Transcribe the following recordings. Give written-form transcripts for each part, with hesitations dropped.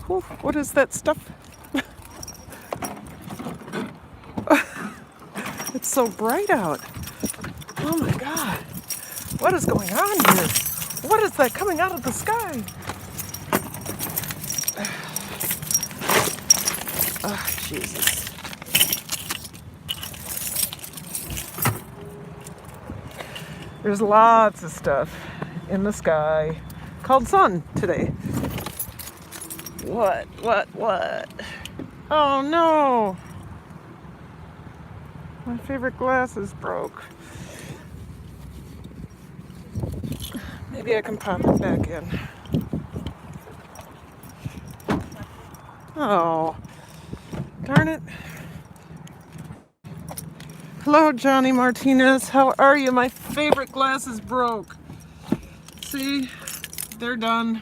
Whew, what is that stuff? It's so bright out. Oh my God. What is going on here? What is that coming out of the sky? Oh, Jesus. There's lots of stuff in the sky called sun today. What? Oh no. My favorite glasses broke. Maybe I can pop it back in. Oh, darn it. Hello, Johnny Martinez. How are you? My favorite glasses broke. See, they're done.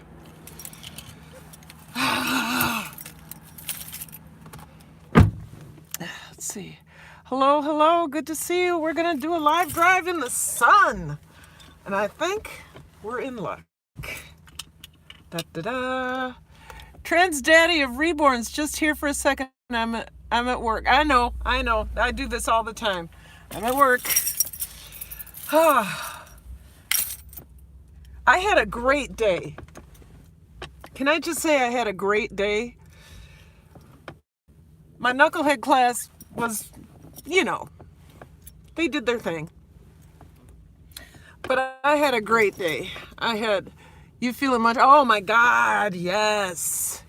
Let's see. Hello. Good to see you. We're going to do a live drive in the sun. And I think we're in luck. Da-da-da. Trans Daddy of Reborn's just here for a second. I'm at work. I know. I do this all the time. I'm at work. I had a great day. Can I just say I had a great day? My knucklehead class was, they did their thing. But I had a great day. You feeling much? Oh my God, yes.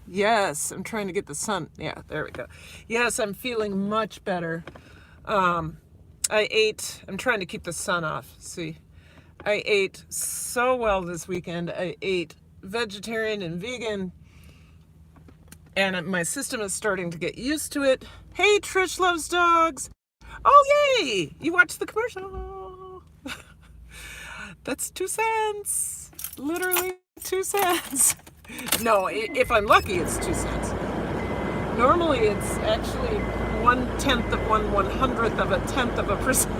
I'm trying to get the sun. Yeah, there we go. Yes, I'm feeling much better. I'm trying to keep the sun off. See, I ate so well this weekend. I ate vegetarian and vegan, and my system is starting to get used to it. Hey, Trish loves dogs. Oh, yay! You watched the commercial. That's 2 cents. Literally 2 cents. No, if I'm lucky, it's 2 cents. Normally, it's actually 1/10 of 1/100th of a tenth of a percent.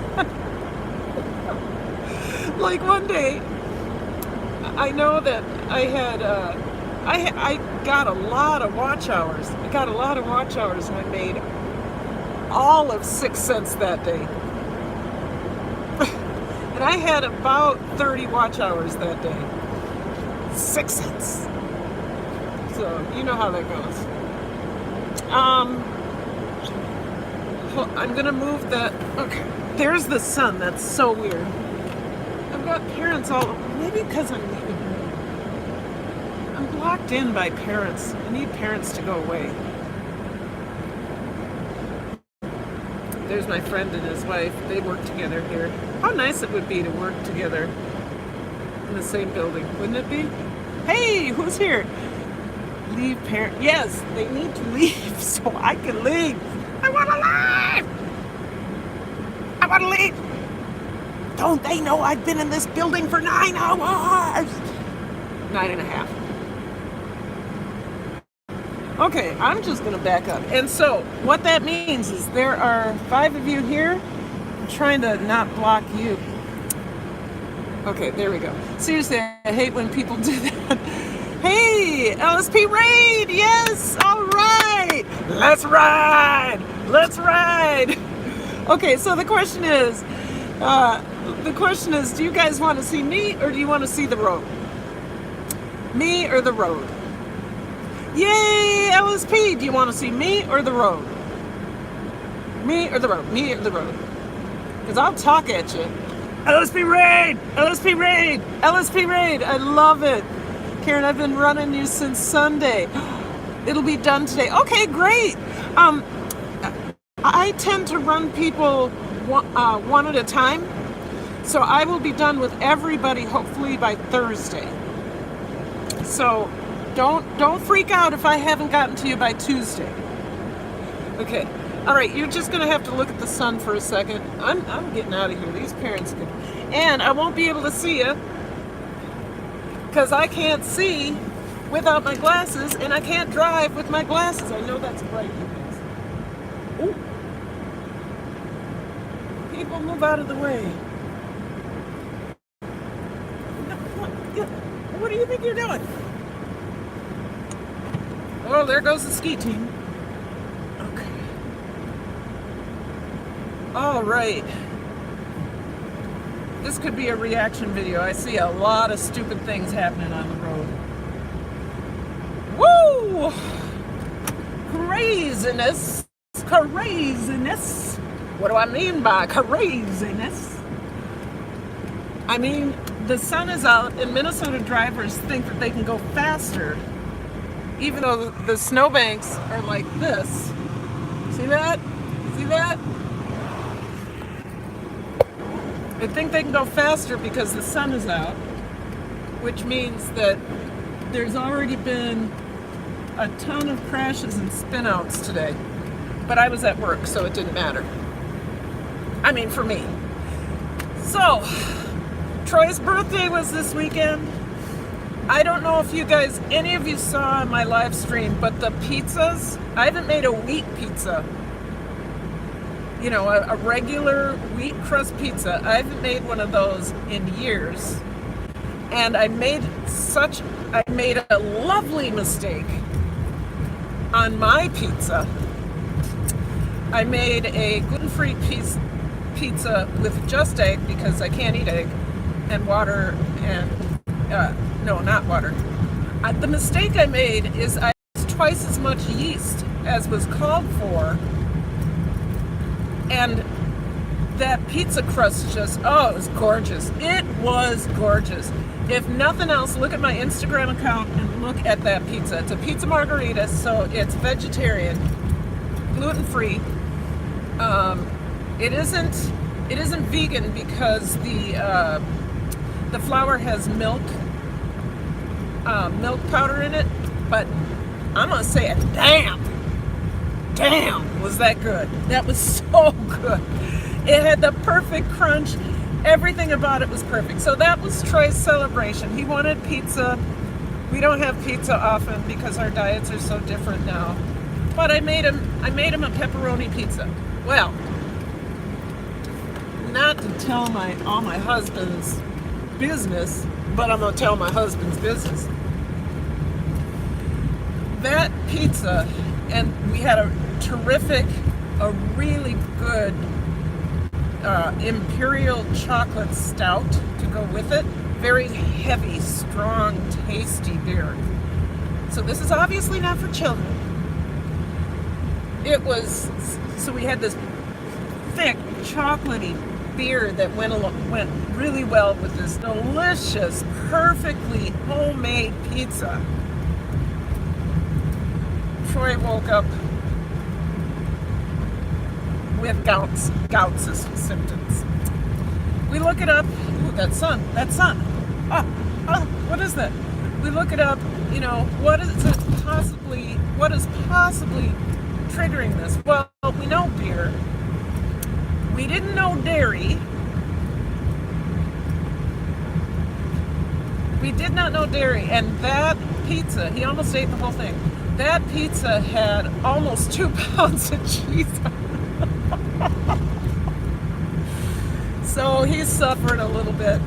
Like one day, I know that I got a lot of watch hours. And I made all of 6 cents that day. And I had about 30 watch hours that day. 6 cents. So, you know how that goes. I'm going to move that. Okay. There's the sun. That's so weird. I've got parents all over. Maybe because I'm leaving home. I'm blocked in by parents. I need parents to go away. There's my friend and his wife. They work together here. How nice it would be to work together in the same building, wouldn't it be? Hey, who's here? Leave parent. Yes, they need to leave so I can leave. I want to leave. Don't they know I've been in this building for 9 hours? 9.5. Okay, I'm just going to back up. And so what that means is there are 5 of you here. I'm trying to not block you. Okay, there we go. Seriously, I hate when people do that. Hey, LSP Raid! Yes! All right! Let's ride! Okay, so the question is, do you guys want to see me or do you want to see the road? Me or the road? Yay, LSP! Do you want to see me or the road? Me or the road? Because I'll talk at you. LSP Raid! I love it. Karen, I've been running you since Sunday. It'll be done today. Okay, great. I tend to run people one at a time. So I will be done with everybody hopefully by Thursday. So don't freak out if I haven't gotten to you by Tuesday. Okay. All right, you're just going to have to look at the sun for a second. I'm getting out of here. These parents can. And I won't be able to see you because I can't see without my glasses and I can't drive with my glasses. I know that's bright, you guys. Ooh. People move out of the way. do you think you're doing? Oh, there goes the ski team. Okay. All right. This could be a reaction video. I see a lot of stupid things happening on the road. Woo! Craziness. Craziness. What do I mean by craziness? I mean, the sun is out and Minnesota drivers think that they can go faster even though the snowbanks are like this. See that? See that? They think they can go faster because the sun is out, which means that there's already been a ton of crashes and spinouts today. But I was at work, so it didn't matter. I mean, for me. So, Troy's birthday was this weekend. I don't know if you guys, any of you saw my live stream, but the pizzas, I haven't made a wheat pizza. You know, a regular wheat crust pizza. I haven't made one of those in years. And I made a lovely mistake on my pizza. I made a gluten-free pizza with just egg because I can't eat egg, and water and, no, not water. The mistake I made is I used twice as much yeast as was called for, and that pizza crust just, oh, it was gorgeous. It was gorgeous. If nothing else, look at my Instagram account and look at that pizza. It's a pizza margarita, so it's vegetarian, gluten-free. It isn't vegan because the flour has milk powder in it, but I'm gonna say it, damn, was that good. That was so good. It had the perfect crunch. Everything about it was perfect. So that was Troy's celebration. He wanted pizza. We don't have pizza often because our diets are so different now. But I made him a pepperoni pizza. Well, not to tell all my husband's business, but I'm gonna tell my husband's business. That pizza, and we had a really good imperial chocolate stout to go with it. Very heavy, strong, tasty beer. So this is obviously not for children. So we had this thick, chocolatey beer that went really well with this delicious, perfectly homemade pizza. Troy woke up with Gout's symptoms. We look it up. Ooh, that sun. What is that? We look it up. You know, what is possibly triggering this? Well, we know beer. We didn't know dairy. We did not know dairy, and that pizza, he almost ate the whole thing. That pizza had almost 2 pounds of cheese on it. So he's suffering a little bit.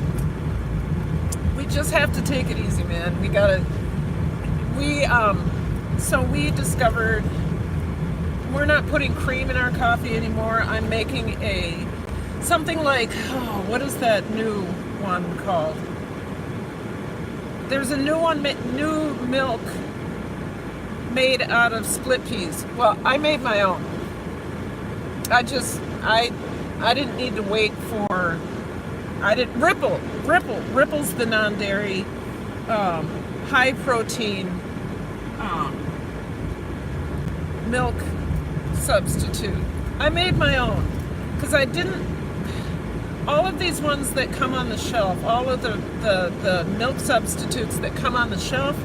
We just have to take it easy, man. So we discovered we're not putting cream in our coffee anymore. I'm making something like, what is that new one called? There's a new milk made out of split peas. Well, I made my own. I didn't need to wait for, Ripple's the non-dairy, high protein, milk substitute. I made my own, because all of these ones that come on the shelf, all of the milk substitutes that come on the shelf,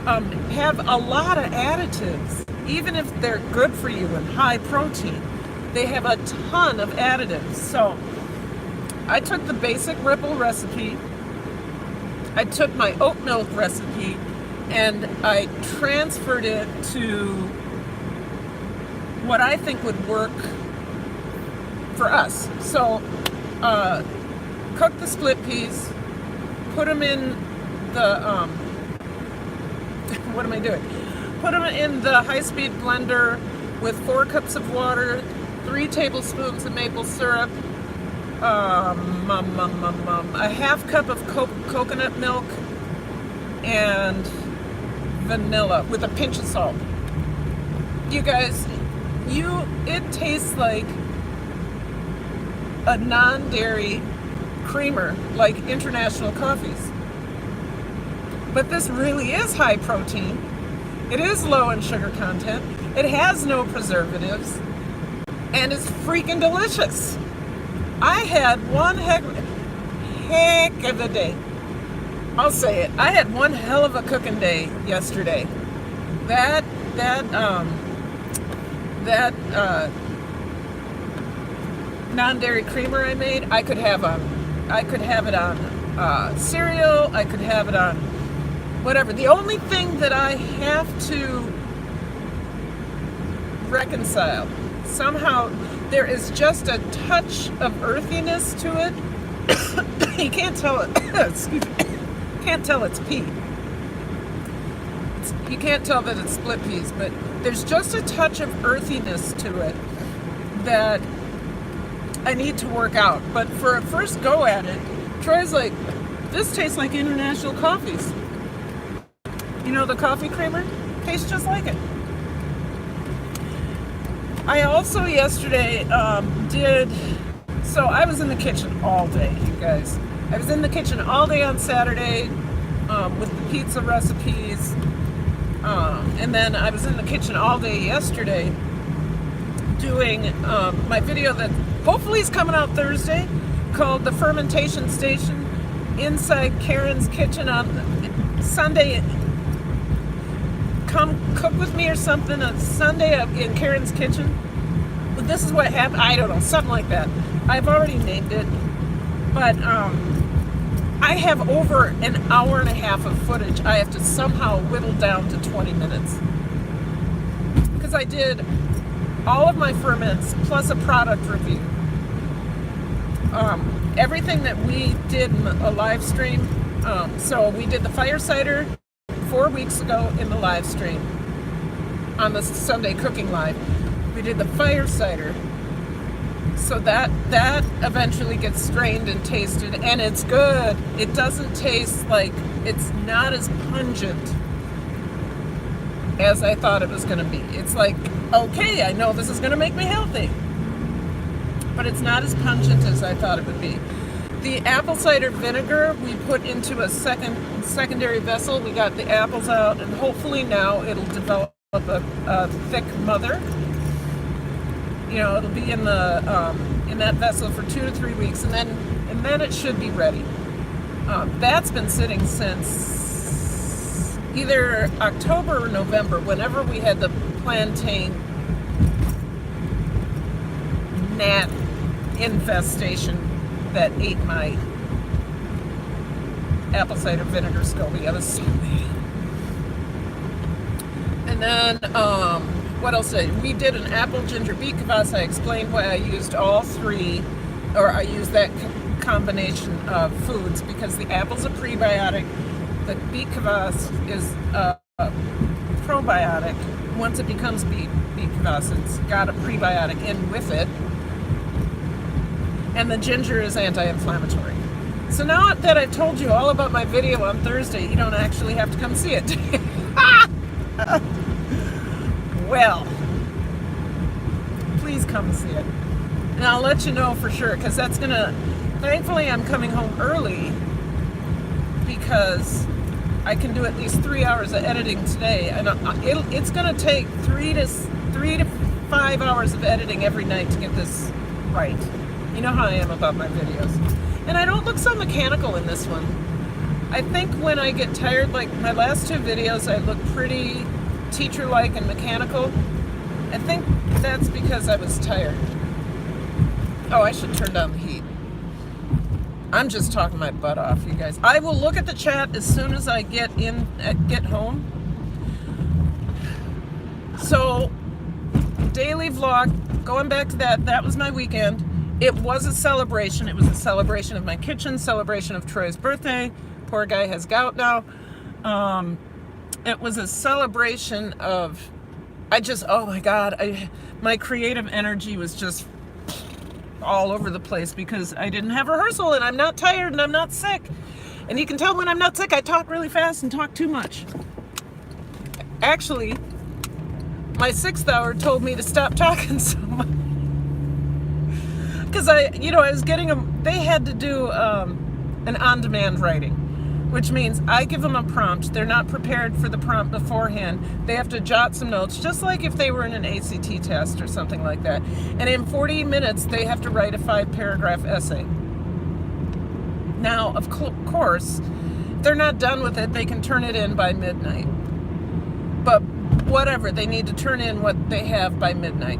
have a lot of additives. Even if they're good for you and high protein, they have a ton of additives. So I took the basic Ripple recipe, I took my oat milk recipe, and I transferred it to what I think would work for us. So cook the split peas, put them in what am I doing? Put them in the high-speed blender with 4 cups of water, 3 tablespoons of maple syrup, a half cup of coconut milk, and vanilla with a pinch of salt. You guys, it tastes like a non-dairy creamer, like International Coffees. But this really is high protein. It is low in sugar content. It has no preservatives. And it's freaking delicious. I had one heck of a day. I'll say it. I had one hell of a cooking day yesterday. That non-dairy creamer I made, I could have it on cereal. I could have it on whatever. The only thing that I have to reconcile, somehow there is just a touch of earthiness to it. You can't tell it. Excuse me. Can't tell it's pea. You can't tell that it's split peas, but there's just a touch of earthiness to it that I need to work out. But for a first go at it, Troy's like, this tastes like International Coffees. You know, the coffee creamer tastes just like it. I also yesterday so I was in the kitchen all day, you guys. I was in the kitchen all day on Saturday with the pizza recipes. And then I was in the kitchen all day yesterday doing my video that hopefully is coming out Thursday, called The Fermentation Station Inside Karen's Kitchen on Sunday. Come cook with me or something on Sunday in Karen's kitchen. But this is what happened. I don't know, something like that. I've already named it. But I have over an hour and a half of footage I have to somehow whittle down to 20 minutes. Because I did all of my ferments plus a product review. Everything that we did in a live stream. So we did the fire cider 4 weeks ago in the live stream on the Sunday Cooking Live. We did the fire cider. So that eventually gets strained and tasted, and it's good. It doesn't taste like, it's not as pungent as I thought it was going to be. It's like, okay, I know this is going to make me healthy, but it's not as pungent as I thought it would be. The apple cider vinegar we put into a secondary vessel. We got the apples out, and hopefully now it'll develop a thick mother. You know, it'll be in that vessel for 2 to 3 weeks, and then it should be ready. That's been sitting since either October or November, whenever we had the plantain gnat infestation that ate my apple cider vinegar SCOBY. I was so mad. And then, what else we did an apple ginger beet kvass. I explained why I used all three, or I used that combination of foods, because the apple's a prebiotic, the beet kvass is a probiotic. Once it becomes beet kvass, it's got a prebiotic in with it, and the ginger is anti-inflammatory. So now that I've told you all about my video on Thursday, you don't actually have to come see it. Well, please come see it. And I'll let you know for sure, because that's gonna, thankfully I'm coming home early because I can do at least 3 hours of editing today, and it's gonna take 3 to 5 hours of editing every night to get this right. You know how I am about my videos. And I don't look so mechanical in this one. I think when I get tired, like my last 2 videos, I look pretty teacher-like and mechanical. I think that's because I was tired. Oh, I should turn down the heat. I'm just talking my butt off, you guys. I will look at the chat as soon as I get home. So, daily vlog, going back to that was my weekend. It was a celebration. It was a celebration of my kitchen, celebration of Troy's birthday. Poor guy has gout now. It was a celebration of, oh my God, my creative energy was just all over the place because I didn't have rehearsal and I'm not tired and I'm not sick. And you can tell when I'm not sick, I talk really fast and talk too much. Actually, my 6th hour told me to stop talking so much. Because I was getting them, they had to do an on-demand writing, which means I give them a prompt. They're not prepared for the prompt beforehand. They have to jot some notes, just like if they were in an ACT test or something like that. And in 40 minutes, they have to write a 5-paragraph essay. Now, of course, if they're not done with it, they can turn it in by midnight. But whatever, they need to turn in what they have by midnight.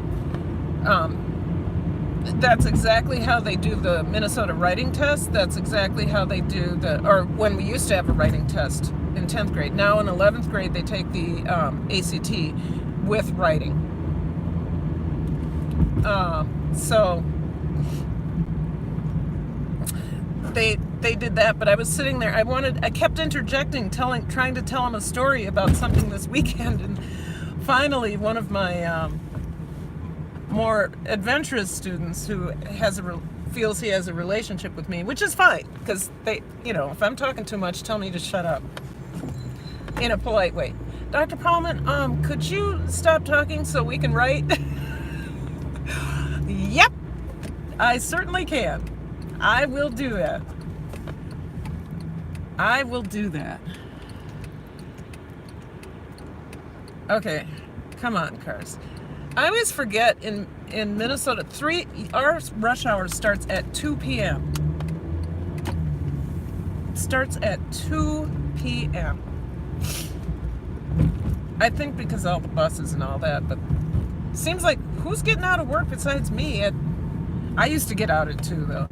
That's exactly how they do the Minnesota writing test. That's exactly how they do or when we used to have a writing test in 10th grade. Now in 11th grade, they take the ACT with writing. So they did that, but I was sitting there. I kept interjecting, trying to tell them a story about something this weekend, and finally one of my more adventurous students who feels he has a relationship with me, which is fine, because if I'm talking too much, tell me to shut up in a polite way. Dr. Paulman, could you stop talking so we can write? Yep, I certainly can. I will do that. I will do that. Okay, come on, cars. I always forget in Minnesota, our rush hour starts at 2 p.m. It starts at 2 p.m. I think because all the buses and all that, but it seems like who's getting out of work besides me? I used to get out at 2 though.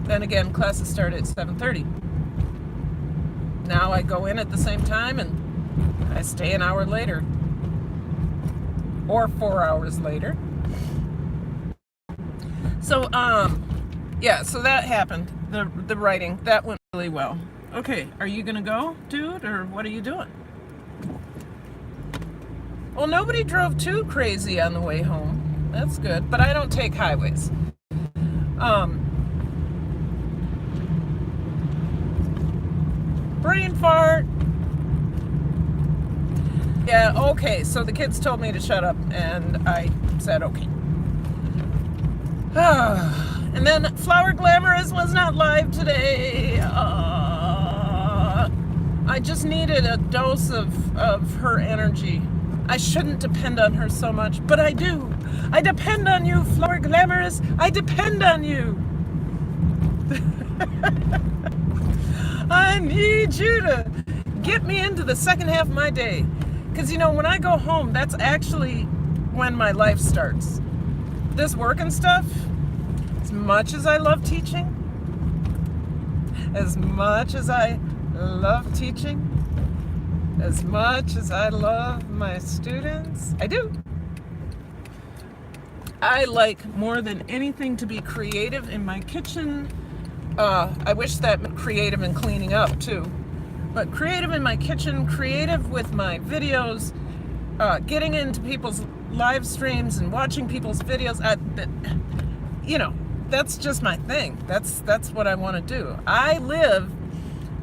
Then again, classes start at 7:30. Now I go in at the same time and I stay an hour later. Or 4 hours later. So, so that happened. The writing, that went really well. Okay, are you gonna go, dude, or what are you doing? Well, nobody drove too crazy on the way home. That's good, but I don't take highways. Brain fart. Yeah, okay, so the kids told me to shut up, and I said okay. And then Flower Glamorous was not live today. I just needed a dose of her energy. I shouldn't depend on her so much, but I do. I depend on you, Flower Glamorous. I depend on you. I need you to get me into the second half of my day. Because, when I go home, that's actually when my life starts. This work and stuff, as much as I love teaching, as much as I love teaching, as much as I love my students, I do. I like more than anything to be creative in my kitchen. I wish that meant creative in cleaning up, too. But creative in my kitchen, creative with my videos, getting into people's live streams and watching people's videos. That's just my thing. That's what I want to do. I live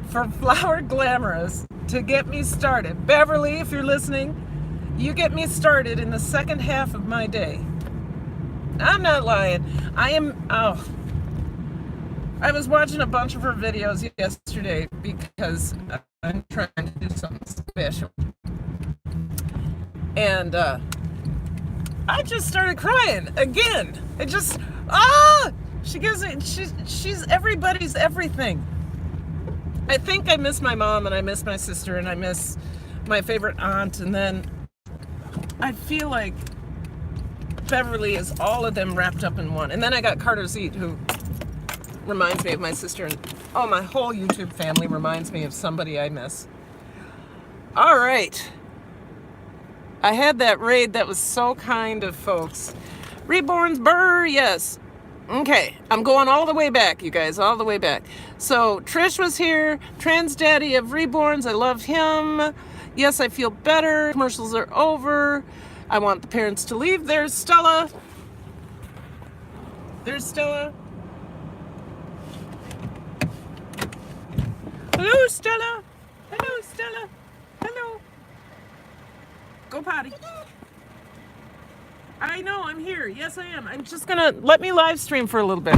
for Flower Glamorous to get me started. Beverly, if you're listening, you get me started in the second half of my day. I'm not lying. I was watching a bunch of her videos yesterday because I'm trying to do something special. And I just started crying again. She's everybody's everything. I think I miss my mom and I miss my sister and I miss my favorite aunt, and then I feel like Beverly is all of them wrapped up in one. And then I got Carter Zeet, who reminds me of my sister, and my whole YouTube family reminds me of somebody I miss. All right. I had that raid. That was so kind of folks. Reborn's Burr, yes. Okay, I'm going all the way back, you guys, all the way back. So Trish was here, trans daddy of reborns. I love him. Yes, I feel better. Commercials are over. I want the parents to leave. There's Stella. There's Stella. Hello, Stella. Hello, Stella. Hello. Go potty. I know, I'm here. Yes, I am. I'm just gonna let me live stream for a little bit.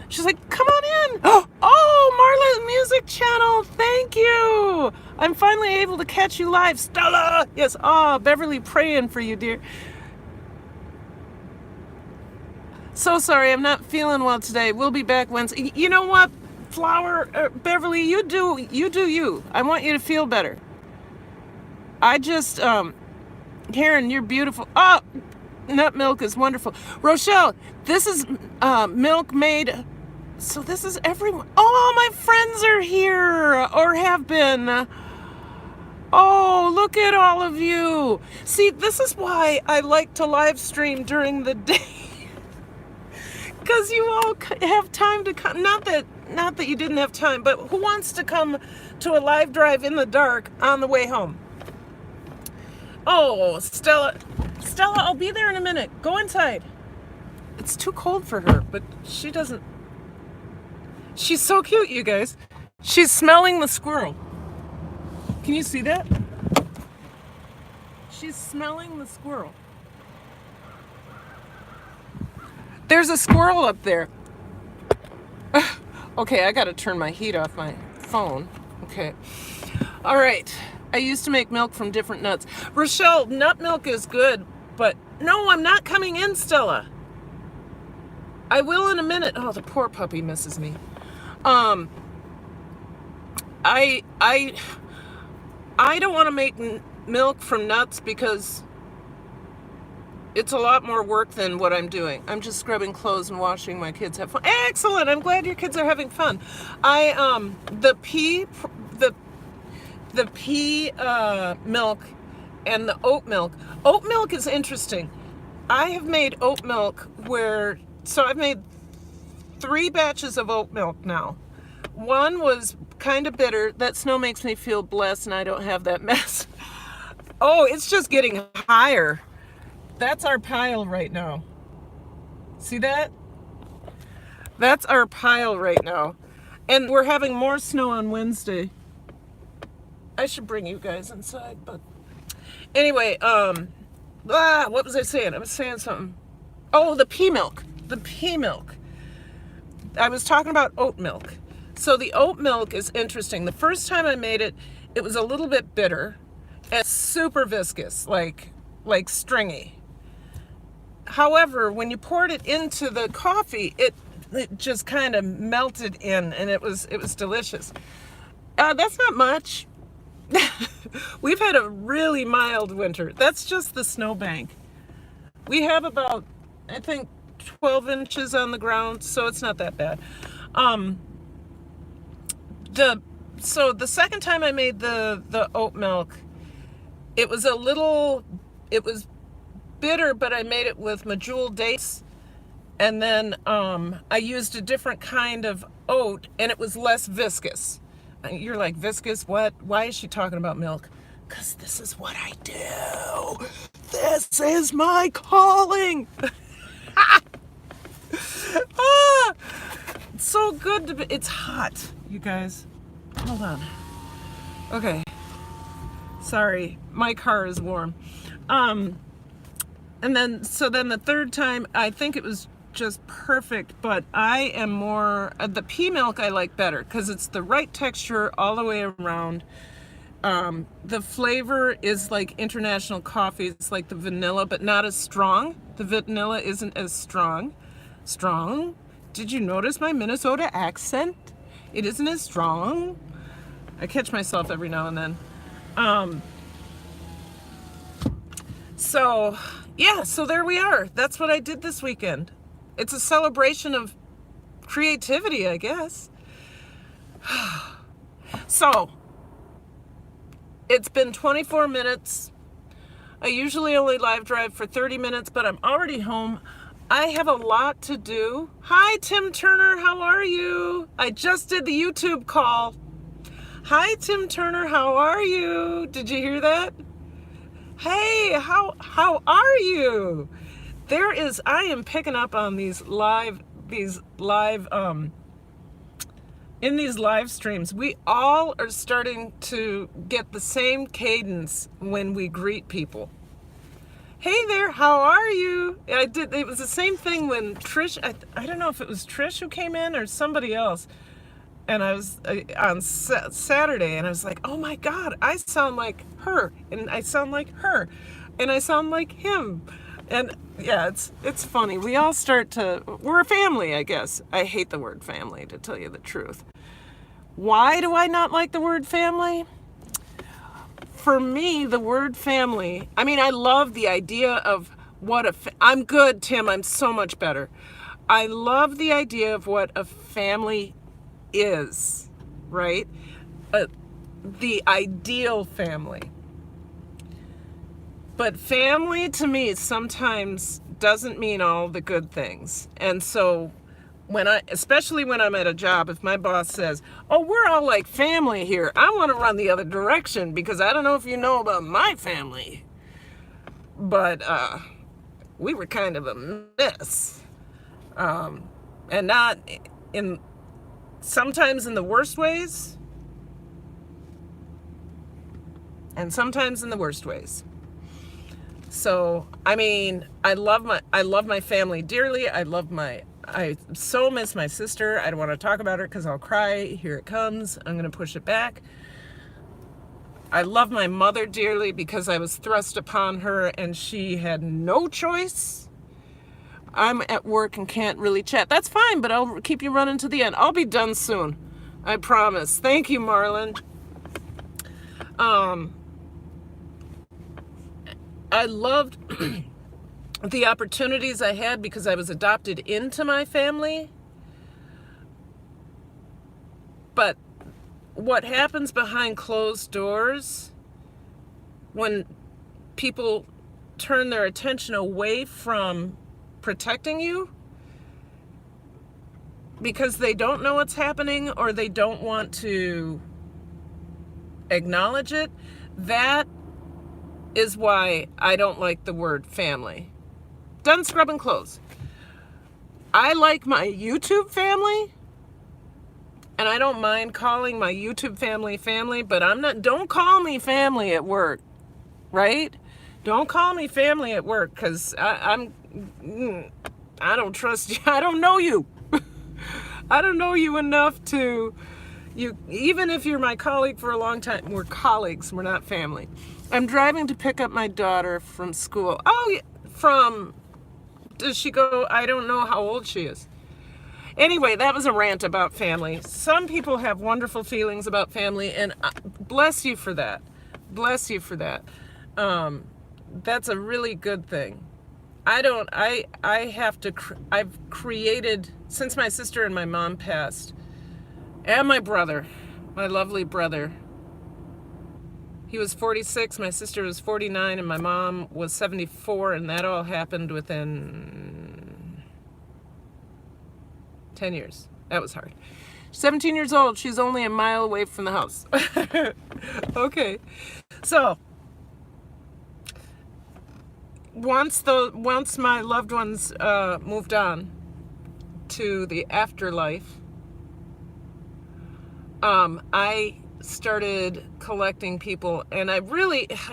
She's like, come on in. Oh, Marla's music channel. Thank you. I'm finally able to catch you live. Stella. Yes. Oh, Beverly praying for you, dear. So sorry, I'm not feeling well today. We'll be back Wednesday. You know what, Beverly, you do you. I want you to feel better. I just, Karen, you're beautiful. Oh, nut milk is wonderful. Rochelle, this is milk made. So this is everyone. Oh, my friends are here or have been. Oh, look at all of you. See, this is why I like to live stream during the day. Because you all have time to come. Not that you didn't have time, but who wants to come to a live drive in the dark on the way home? Oh, Stella, I'll be there in a minute. Go inside. It's too cold for her, but she doesn't. She's so cute, you guys. She's smelling the squirrel. Can you see that? She's smelling the squirrel. There's a squirrel up there. Okay, I gotta turn my heat off my phone. Okay. All right. I used to make milk from different nuts. Rochelle, nut milk is good, but no, I'm not coming in, Stella. I will in a minute. Oh, the poor puppy misses me. I don't want to make milk from nuts because it's a lot more work than what I'm doing. I'm just scrubbing clothes and washing my kids have fun. Excellent. I'm glad your kids are having fun. The pea milk and the oat milk. Oat milk is interesting. I have made oat milk so I've made 3 batches of oat milk now. One was kind of bitter. That snow makes me feel blessed and I don't have that mess. Oh, it's just getting higher. That's our pile right now. See that? That's our pile right now. And we're having more snow on Wednesday. I should bring you guys inside, but anyway, what was I saying? I was saying something. Oh, the pea milk. The pea milk. I was talking about oat milk. So the oat milk is interesting. The first time I made it, it was a little bit bitter and super viscous, like stringy. However, when you poured it into the coffee, it just kind of melted in, and it was delicious. That's not much. We've had a really mild winter. That's just the snowbank. We have about, I think, 12 inches on the ground, so it's not that bad. So the second time I made the oat milk, it was bitter, but I made it with medjool dates, and then I used a different kind of oat, and it was less viscous. You're like, viscous? What? Why is she talking about milk? Because this is what I do. This is my calling. It's so good to be. It's hot, you guys. Hold on. Okay. Sorry, my car is warm. And then the third time, I think it was just perfect, but I am more, the pea milk I like better because it's the right texture all the way around. The flavor is like international coffee. It's like the vanilla, but not as strong. The vanilla isn't as strong. Strong? Did you notice my Minnesota accent? It isn't as strong. I catch myself every now and then. So there we are. That's what I did this weekend. It's a celebration of creativity, I guess. So, it's been 24 minutes. I usually only live drive for 30 minutes, but I'm already home. I have a lot to do. Hi, Tim Turner. How are you? I just did the YouTube call. Hi, Tim Turner. How are you? Did you hear that? Hey, how are you? I am picking up on these live in these live streams. We all are starting to get the same cadence when we greet people. Hey there, how are you? It was the same thing when Trish, I don't know if it was Trish who came in or somebody else. And I was on Saturday, and I was like, oh my God, I sound like her, and I sound like her, and I sound like him. And yeah, it's funny. We all we're a family, I guess. I hate the word family, to tell you the truth. Why do I not like the word family? For me, the word family, I mean, I love the idea of I'm good, Tim, I'm so much better. I love the idea of what a family is, right? The ideal family. But family to me sometimes doesn't mean all the good things. And so especially when I'm at a job, if my boss says, oh, we're all like family here, I want to run the other direction, because I don't know if you know about my family, but we were kind of a mess. And not sometimes in the worst ways, and sometimes in the worst ways. So, I mean, I love my family dearly. I so miss my sister. I don't want to talk about her because I'll cry. Here it comes. I'm going to push it back. I love my mother dearly because I was thrust upon her and she had no choice. I'm at work and can't really chat. That's fine, but I'll keep you running to the end. I'll be done soon. I promise. Thank you, Marlon. I loved the opportunities I had because I was adopted into my family. But what happens behind closed doors when people turn their attention away from protecting you because they don't know what's happening or they don't want to acknowledge it, that is why I don't like the word family. Done scrubbing clothes. I like my YouTube family, and I don't mind calling my YouTube family, but don't call me family at work, right? Don't call me family at work, because I don't trust you. I don't know you. I don't know you enough even if you're my colleague for a long time, we're colleagues, we're not family. I'm driving to pick up my daughter from school. Does she go? I don't know how old she is. Anyway, that was a rant about family. Some people have wonderful feelings about family, and bless you for that. Bless you for that. That's a really good thing. I've created, since my sister and my mom passed, and my brother, my lovely brother, he was 46, my sister was 49, and my mom was 74, and that all happened within 10 years. That was hard. 17 years old, she's only a mile away from the house. Okay. So, once my loved ones moved on to the afterlife, I started collecting people, and I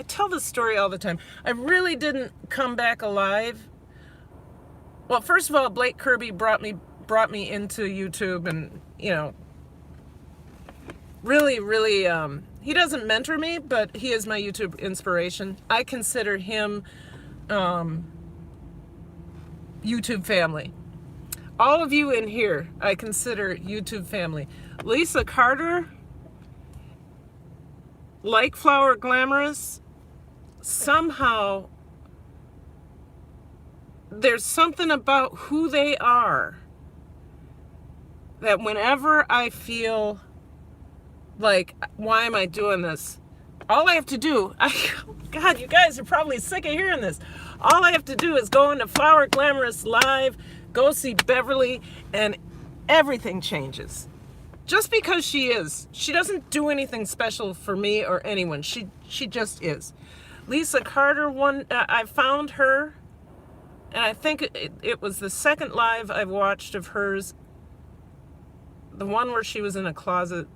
tell this story all the time. I really didn't come back alive. Well, first of all, Blake Kirby brought me into YouTube, and really, he doesn't mentor me, but he is my YouTube inspiration. I consider him YouTube family. All of you in here, I consider YouTube family. Lisa Carter, like Flower Glamorous, somehow there's something about who they are that whenever I feel like, why am I doing this? All I have to do, God, you guys are probably sick of hearing this. All I have to do is go into Flower Glamorous Live, go see Beverly, and everything changes. Just because she is. She doesn't do anything special for me or anyone. She just is. Lisa Carter, I found her, and I think it was the second live I've watched of hers, the one where she was in a closet,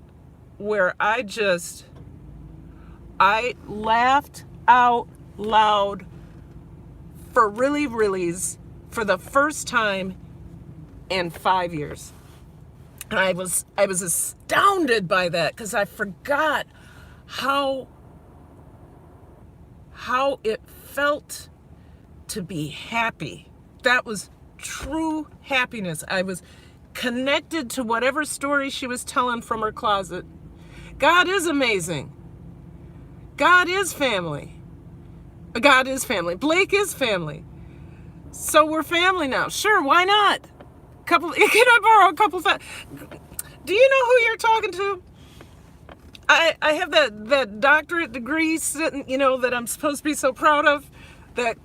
where I laughed out loud for reallys for the first time in 5 years. And I was astounded by that, because I forgot how it felt to be happy. That was true happiness. I was connected to whatever story she was telling from her closet. God is amazing. God is family. God is family. Blake is family. So we're family now. Sure, why not? Can I borrow a couple? Do you know who you're talking to? I have that doctorate degree sitting, that I'm supposed to be so proud of. That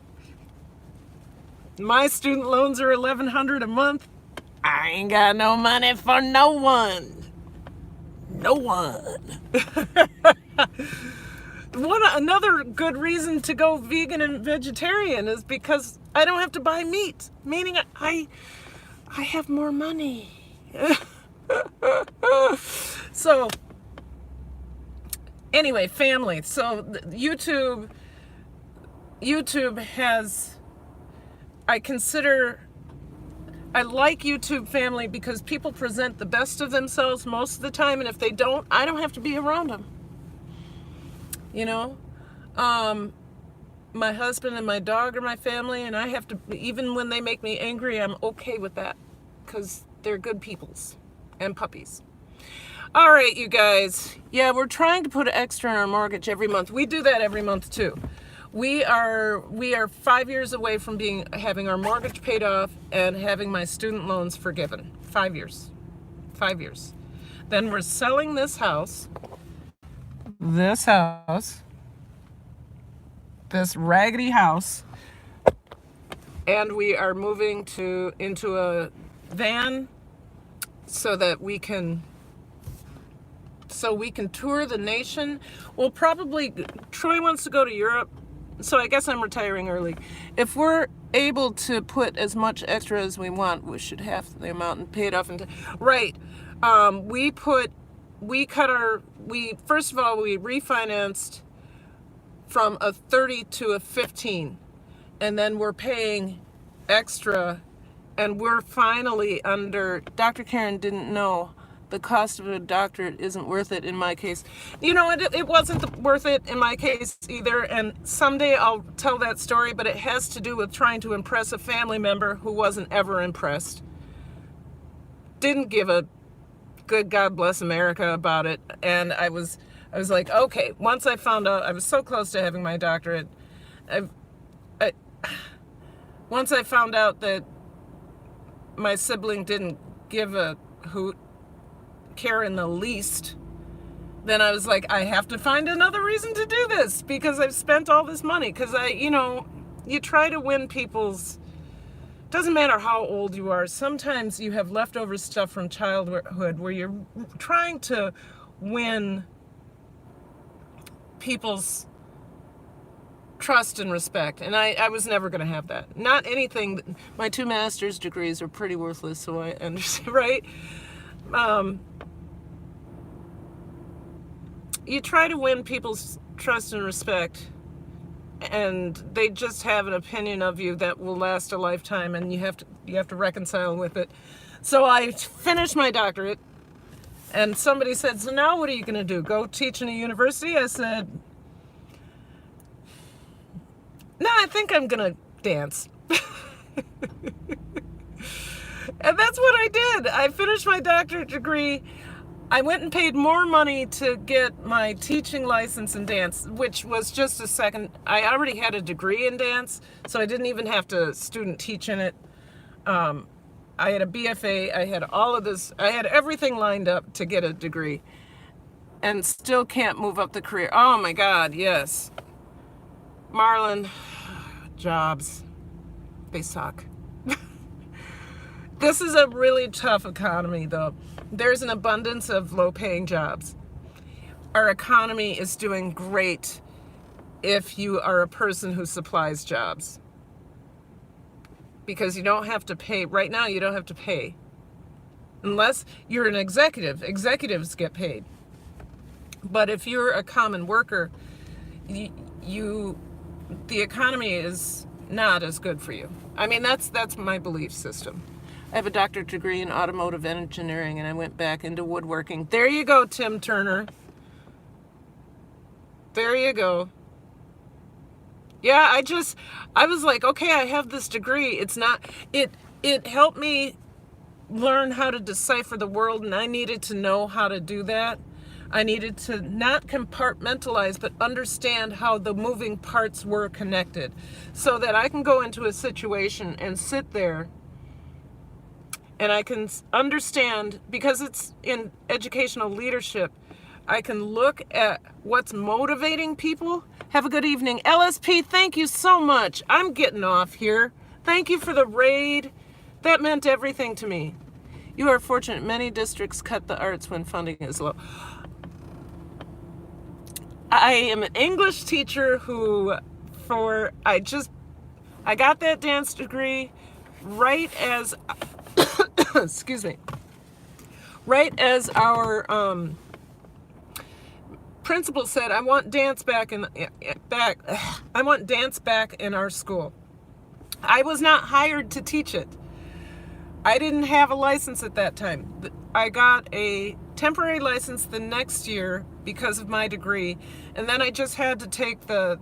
my student loans are $1,100 a month. I ain't got no money for no one. No one. Another good reason to go vegan and vegetarian is because I don't have to buy meat, meaning I have more money. So anyway, family. So YouTube has, I like YouTube family because people present the best of themselves most of the time, and if they don't, I don't have to be around them. My husband and my dog are my family, and I have to, even when they make me angry, I'm okay with that, because they're good peoples and puppies. All right, you guys. Yeah, we're trying to put an extra in our mortgage every month. We do that every month too. We are 5 years away from having our mortgage paid off and having my student loans forgiven. 5 years. 5 years. Then we're selling this house, this raggedy house, and we are moving into a van so that we can tour the nation. Well, probably Troy wants to go to Europe, so I guess I'm retiring early. If we're able to put as much extra as we want, we should have the amount and pay it off. Right. First of all, we refinanced from a 30 to a 15, and then we're paying extra, and we're finally under. Dr. Karen didn't know the cost of a doctorate isn't worth it in my case. It wasn't worth it in my case either, and someday I'll tell that story, but it has to do with trying to impress a family member who wasn't ever impressed. Didn't give a good God bless America about it, and I was like, okay, once I found out I was so close to having my doctorate, once I found out that my sibling didn't give a hoot, care in the least, then I was like, I have to find another reason to do this, because I've spent all this money. Because you try to win people's, doesn't matter how old you are, sometimes you have leftover stuff from childhood where you're trying to win people's trust and respect, and I was never going to have that. Not anything. My 2 master's degrees are pretty worthless, so I understand, right? You try to win people's trust and respect, and they just have an opinion of you that will last a lifetime, and you have to reconcile with it. So I finished my doctorate, and somebody said, so now what are you going to do? Go teach in a university? I said, no, I think I'm going to dance. And that's what I did. I finished my doctorate degree. I went and paid more money to get my teaching license in dance, which was just a second. I already had a degree in dance, so I didn't even have to student teach in it. I had a BFA. I had all of this. I had everything lined up to get a degree, and still can't move up the career. Oh my God, yes. Marlon, jobs, they suck. This is a really tough economy, though. There's an abundance of low-paying jobs. Our economy is doing great if you are a person who supplies jobs. Because you don't have to pay. Right now, you don't have to pay. Unless you're an executive. Executives get paid. But if you're a common worker, the economy is not as good for you. I mean, that's my belief system. I have a doctorate degree in automotive engineering, and I went back into woodworking. There you go, Tim Turner. There you go. Yeah, I was like, okay, I have this degree. It helped me learn how to decipher the world, and I needed to know how to do that. I needed to not compartmentalize, but understand how the moving parts were connected so that I can go into a situation and sit there and I can understand, because it's in educational leadership, I can look at what's motivating people. Have a good evening. LSP, thank you so much. I'm getting off here. Thank you for the raid. That meant everything to me. You are fortunate. Many districts cut the arts when funding is low. I am an English teacher I got that dance degree right as, excuse me, right as our principal said, I want dance back in our school. I was not hired to teach it. I didn't have a license at that time. I got a temporary license the next year because of my degree, and then I just had to take the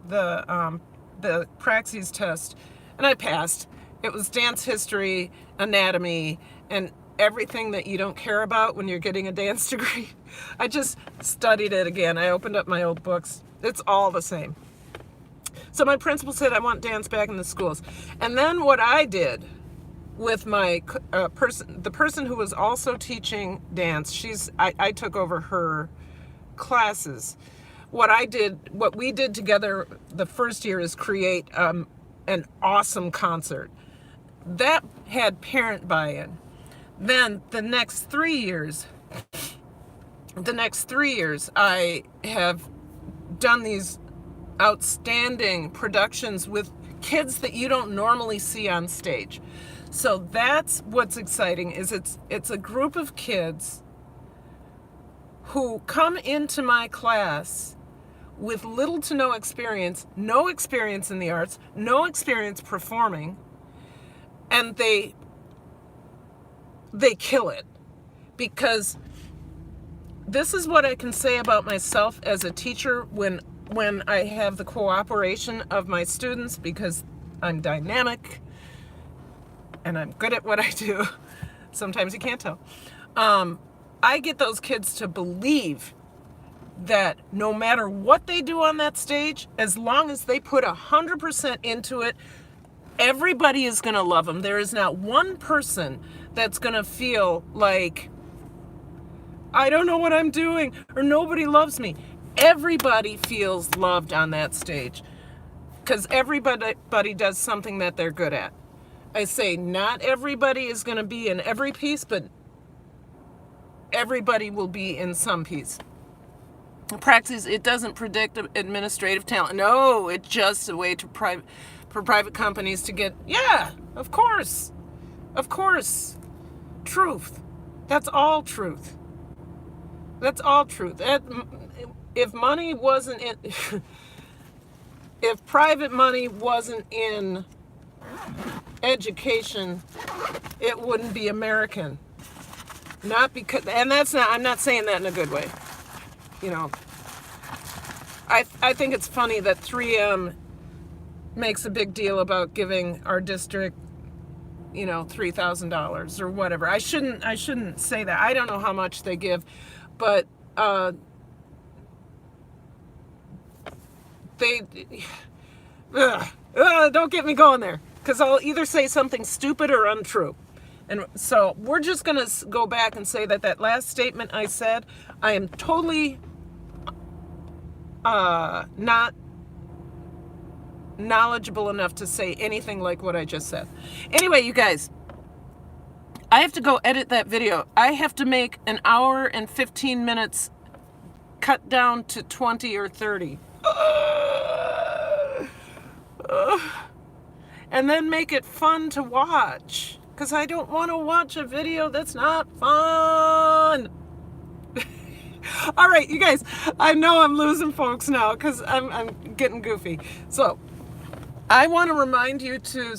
Praxis test, and I passed. It was dance history, anatomy, and everything that you don't care about when you're getting a dance degree. I just studied it again. I opened up my old books. It's all the same. So my principal said, I want dance back in the schools. And then what I did with my the person who was also teaching dance, I took over her classes. What we did together the first year is create an awesome concert. That had parent buy-in. Then the next 3 years, I have done these outstanding productions with kids that you don't normally see on stage. So that's what's exciting, is it's a group of kids who come into my class with little to no experience in the arts, no experience performing, and they kill it. Because this is what I can say about myself as a teacher when I have the cooperation of my students, because I'm dynamic and I'm good at what I do. Sometimes you can't tell. I get those kids to believe that no matter what they do on that stage, as long as they put 100% into it, everybody is going to love them. There is not one person that's going to feel like, I don't know what I'm doing, or nobody loves me. Everybody feels loved on that stage, because everybody does something that they're good at. I say not everybody is going to be in every piece, but everybody will be in some piece. Praxis, it doesn't predict administrative talent. No, it's just a way for private companies to get, yeah, of course. Truth. That's all truth. That's all truth. If money wasn't in, if private money wasn't in education, it wouldn't be American. Not because, and I'm not saying that in a good way. You know, I think it's funny that 3M makes a big deal about giving our district, $3,000 or whatever. I shouldn't say that. I don't know how much they give, but don't get me going there, because I'll either say something stupid or untrue. And so we're just going to go back and say that last statement I said, I am totally not knowledgeable enough to say anything like what I just said. Anyway, you guys, I have to go edit that video. I have to make an hour and 15 minutes cut down to 20 or 30. And then make it fun to watch. Because I don't want to watch a video that's not fun. All right, you guys, I know I'm losing folks now because I'm getting goofy. So I want to remind you to,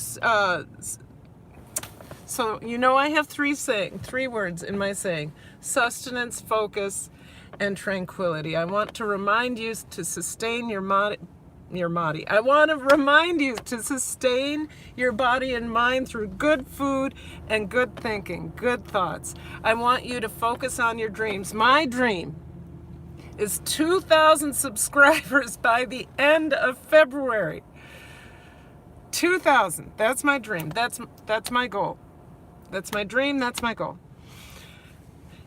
so you know I have three words in my saying: sustenance, focus, and tranquility. I want to remind you to sustain your body. I want to remind you to sustain your body and mind through good food and good thinking, good thoughts. I want you to focus on your dreams. My dream is 2,000 subscribers by the end of February. 2,000. That's my dream. That's my goal. That's my dream. That's my goal.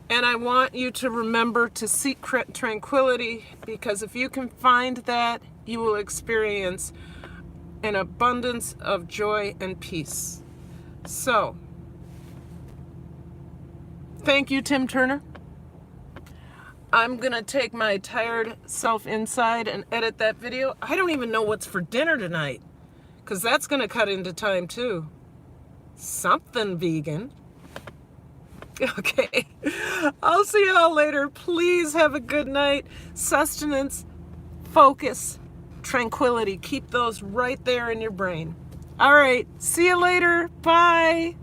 And I want you to remember to seek tranquility, because if you can find that, you will experience an abundance of joy and peace. So, thank you, Tim Turner. I'm going to take my tired self inside and edit that video. I don't even know what's for dinner tonight, because that's going to cut into time too. Something vegan. Okay, I'll see y'all later. Please have a good night. Sustenance, focus, tranquility. Keep those right there in your brain. All right, see you later. Bye.